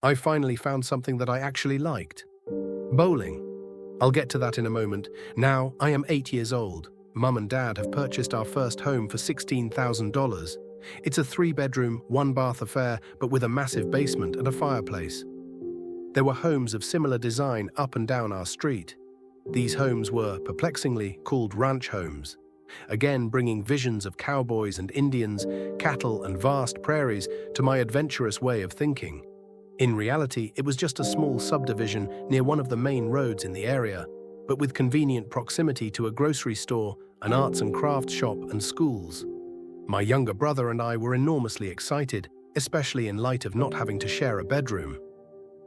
I finally found something that I actually liked. Bowling. I'll get to that in a moment. Now, I am 8 years old. Mum and Dad have purchased our first home for $16,000. It's a 3-bedroom, 1-bath affair, but with a massive basement and a fireplace. There were homes of similar design up and down our street. These homes were, perplexingly, called ranch homes, again bringing visions of cowboys and Indians, cattle and vast prairies to my adventurous way of thinking. In reality, it was just a small subdivision near one of the main roads in the area, but with convenient proximity to a grocery store, an arts and crafts shop, and schools. My younger brother and I were enormously excited, especially in light of not having to share a bedroom.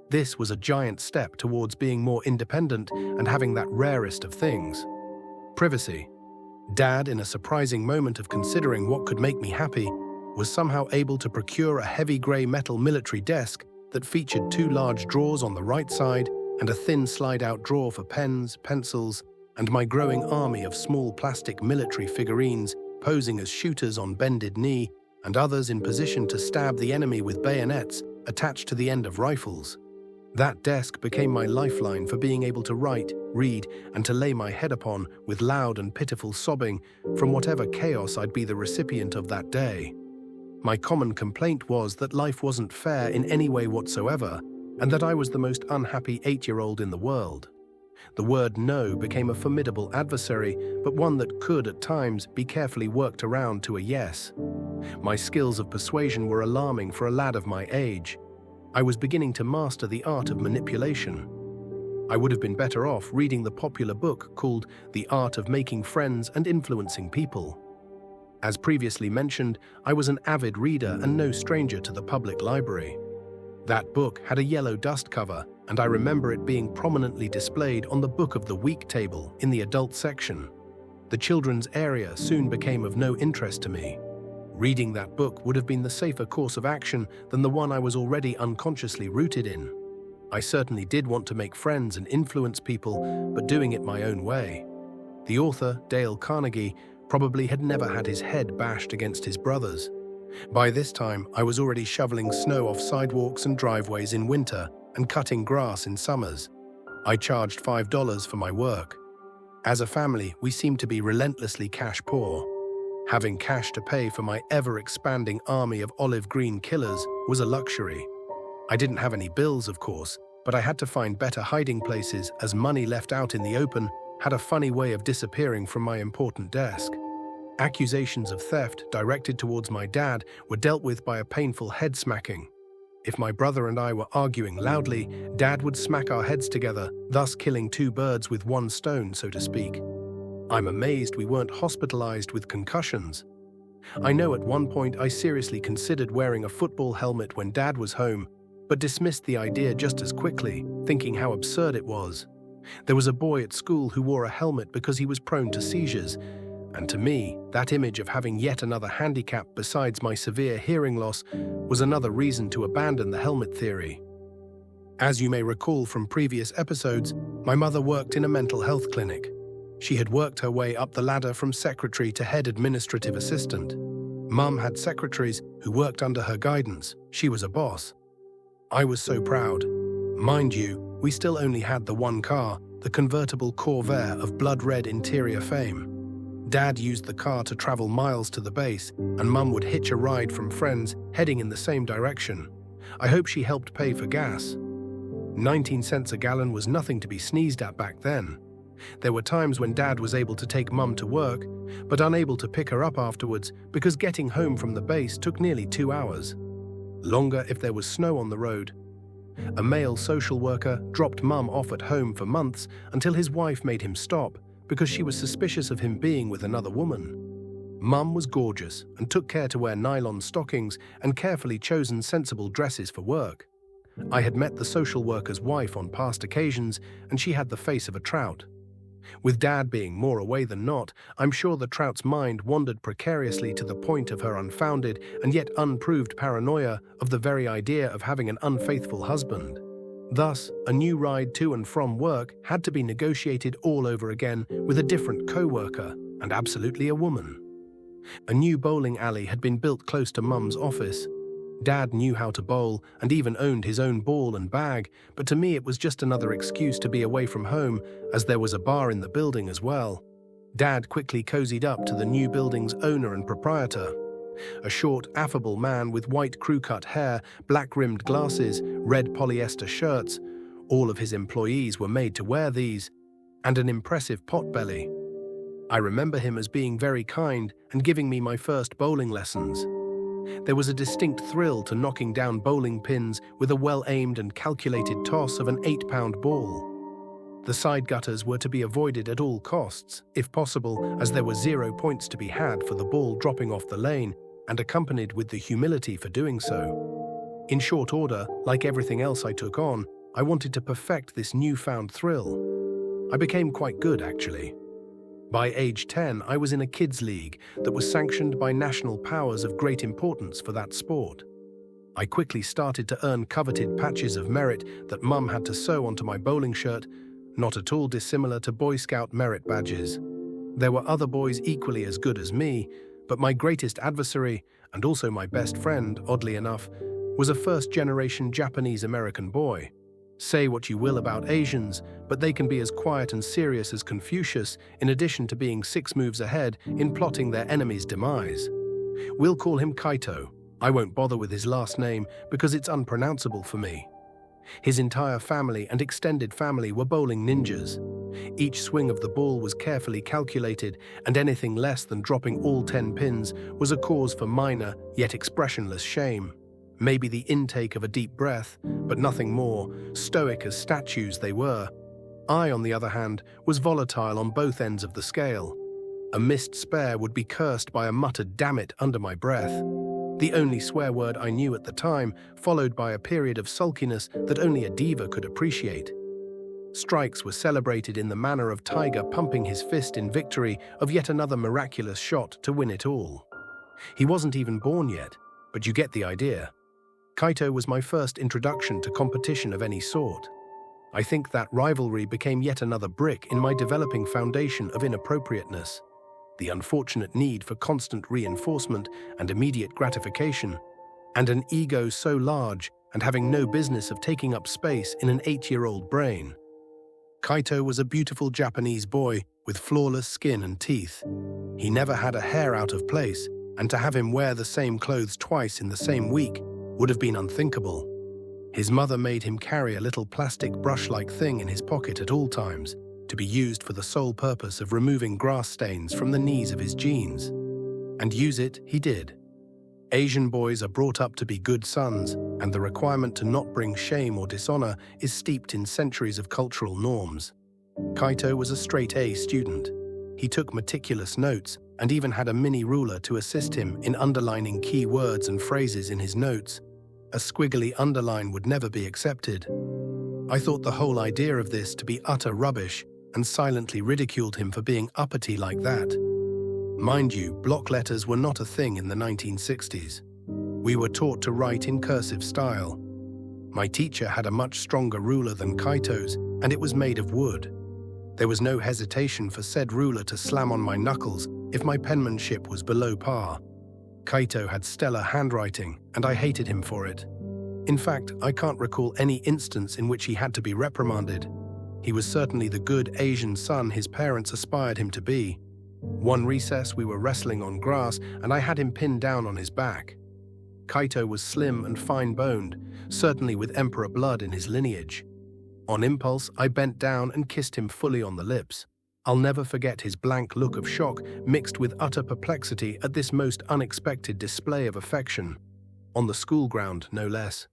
This was a giant step towards being more independent and having that rarest of things: privacy. Dad, in a surprising moment of considering what could make me happy, was somehow able to procure a heavy grey metal military desk that featured 2 large drawers on the right side and a thin slide-out drawer for pens, pencils, and my growing army of small plastic military figurines posing as shooters on bended knee and others in position to stab the enemy with bayonets attached to the end of rifles. That desk became my lifeline for being able to write, read, and to lay my head upon with loud and pitiful sobbing from whatever chaos I'd be the recipient of that day. My common complaint was that life wasn't fair in any way whatsoever, and that I was the most unhappy 8-year-old in the world. The word no became a formidable adversary, but one that could, at times, be carefully worked around to a yes. My skills of persuasion were alarming for a lad of my age. I was beginning to master the art of manipulation. I would have been better off reading the popular book called The Art of Making Friends and Influencing People. As previously mentioned, I was an avid reader and no stranger to the public library. That book had a yellow dust cover, and I remember it being prominently displayed on the Book of the Week table in the adult section. The children's area soon became of no interest to me. Reading that book would have been the safer course of action than the one I was already unconsciously rooted in. I certainly did want to make friends and influence people, but doing it my own way. The author, Dale Carnegie, probably had never had his head bashed against his brothers. By this time, I was already shoveling snow off sidewalks and driveways in winter and cutting grass in summers. I charged $5 for my work. As a family, we seemed to be relentlessly cash poor. Having cash to pay for my ever-expanding army of olive green killers was a luxury. I didn't have any bills, of course, but I had to find better hiding places as money left out in the open had a funny way of disappearing from my important desk. Accusations of theft directed towards my dad were dealt with by a painful head smacking. If my brother and I were arguing loudly, Dad would smack our heads together, thus killing 2 birds with 1 stone, so to speak. I'm amazed we weren't hospitalized with concussions. I know at one point I seriously considered wearing a football helmet when Dad was home, but dismissed the idea just as quickly, thinking how absurd it was. There was a boy at school who wore a helmet because he was prone to seizures, and to me, that image of having yet another handicap besides my severe hearing loss was another reason to abandon the helmet theory. As you may recall from previous episodes, my mother worked in a mental health clinic. She had worked her way up the ladder from secretary to head administrative assistant. Mum had secretaries who worked under her guidance. She was a boss. I was so proud. Mind you, we still only had the one car, the convertible Corvair of blood-red interior fame. Dad used the car to travel miles to the base, and Mum would hitch a ride from friends heading in the same direction. I hope she helped pay for gas. 19 cents a gallon was nothing to be sneezed at back then. There were times when Dad was able to take Mum to work, but unable to pick her up afterwards because getting home from the base took nearly 2 hours. Longer if there was snow on the road. A male social worker dropped Mum off at home for months until his wife made him stop because she was suspicious of him being with another woman. Mum was gorgeous and took care to wear nylon stockings and carefully chosen sensible dresses for work. I had met the social worker's wife on past occasions, and she had the face of a trout. With Dad being more away than not, I'm sure the trout's mind wandered precariously to the point of her unfounded and yet unproved paranoia of the very idea of having an unfaithful husband. Thus, a new ride to and from work had to be negotiated all over again with a different co-worker, and absolutely a woman. A new bowling alley had been built close to Mum's office. Dad knew how to bowl and even owned his own ball and bag, but to me it was just another excuse to be away from home, as there was a bar in the building as well. Dad quickly cozied up to the new building's owner and proprietor. A short, affable man with white crew-cut hair, black-rimmed glasses, red polyester shirts. All of his employees were made to wear these, and an impressive potbelly. I remember him as being very kind and giving me my first bowling lessons. There was a distinct thrill to knocking down bowling pins with a well-aimed and calculated toss of an 8-pound ball. The side gutters were to be avoided at all costs, if possible, as there were 0 points to be had for the ball dropping off the lane, and accompanied with the humility for doing so. In short order, like everything else I took on, I wanted to perfect this newfound thrill. I became quite good, actually. By age 10, I was in a kids' league that was sanctioned by national powers of great importance for that sport. I quickly started to earn coveted patches of merit that Mum had to sew onto my bowling shirt, not at all dissimilar to Boy Scout merit badges. There were other boys equally as good as me, but my greatest adversary, and also my best friend, oddly enough, was a first-generation Japanese-American boy. Say what you will about Asians, but they can be as quiet and serious as Confucius, in addition to being 6 moves ahead in plotting their enemy's demise. We'll call him Kaito. I won't bother with his last name because it's unpronounceable for me. His entire family and extended family were bowling ninjas. Each swing of the ball was carefully calculated, and anything less than dropping all 10 pins was a cause for minor, yet expressionless shame. Maybe the intake of a deep breath, but nothing more, stoic as statues they were. I, on the other hand, was volatile on both ends of the scale. A missed spare would be cursed by a muttered "damn it" under my breath. The only swear word I knew at the time, followed by a period of sulkiness that only a diva could appreciate. Strikes were celebrated in the manner of Tiger pumping his fist in victory of yet another miraculous shot to win it all. He wasn't even born yet, but you get the idea. Kaito was my first introduction to competition of any sort. I think that rivalry became yet another brick in my developing foundation of inappropriateness. The unfortunate need for constant reinforcement and immediate gratification, and an ego so large and having no business of taking up space in an 8-year-old brain. Kaito was a beautiful Japanese boy with flawless skin and teeth. He never had a hair out of place, and to have him wear the same clothes twice in the same week would have been unthinkable. His mother made him carry a little plastic brush-like thing in his pocket at all times, to be used for the sole purpose of removing grass stains from the knees of his jeans. And use it he did. Asian boys are brought up to be good sons, and the requirement to not bring shame or dishonor is steeped in centuries of cultural norms. Kaito was a straight-A student. He took meticulous notes and even had a mini ruler to assist him in underlining key words and phrases in his notes. A squiggly underline would never be accepted. I thought the whole idea of this to be utter rubbish and silently ridiculed him for being uppity like that. Mind you, block letters were not a thing in the 1960s. We were taught to write in cursive style. My teacher had a much stronger ruler than Kaito's, and it was made of wood. There was no hesitation for said ruler to slam on my knuckles if my penmanship was below par. Kaito had stellar handwriting, and I hated him for it. In fact, I can't recall any instance in which he had to be reprimanded. He was certainly the good Asian son his parents aspired him to be. One recess we were wrestling on grass, and I had him pinned down on his back. Kaito was slim and fine-boned, certainly with emperor blood in his lineage. On impulse, I bent down and kissed him fully on the lips. I'll never forget his blank look of shock mixed with utter perplexity at this most unexpected display of affection. On the school ground, no less.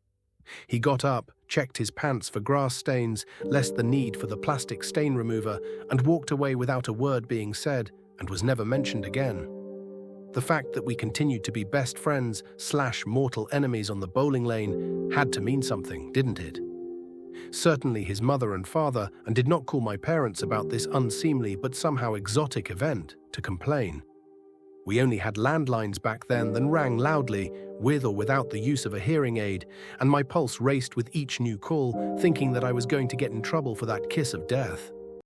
He got up, checked his pants for grass stains, lest the need for the plastic stain remover, and walked away without a word being said, and was never mentioned again. The fact that we continued to be best friends / mortal enemies on the bowling lane had to mean something, didn't it? Certainly his mother and father, and did not call my parents about this unseemly but somehow exotic event, to complain. We only had landlines back then that rang loudly, with or without the use of a hearing aid, and my pulse raced with each new call, thinking that I was going to get in trouble for that kiss of death.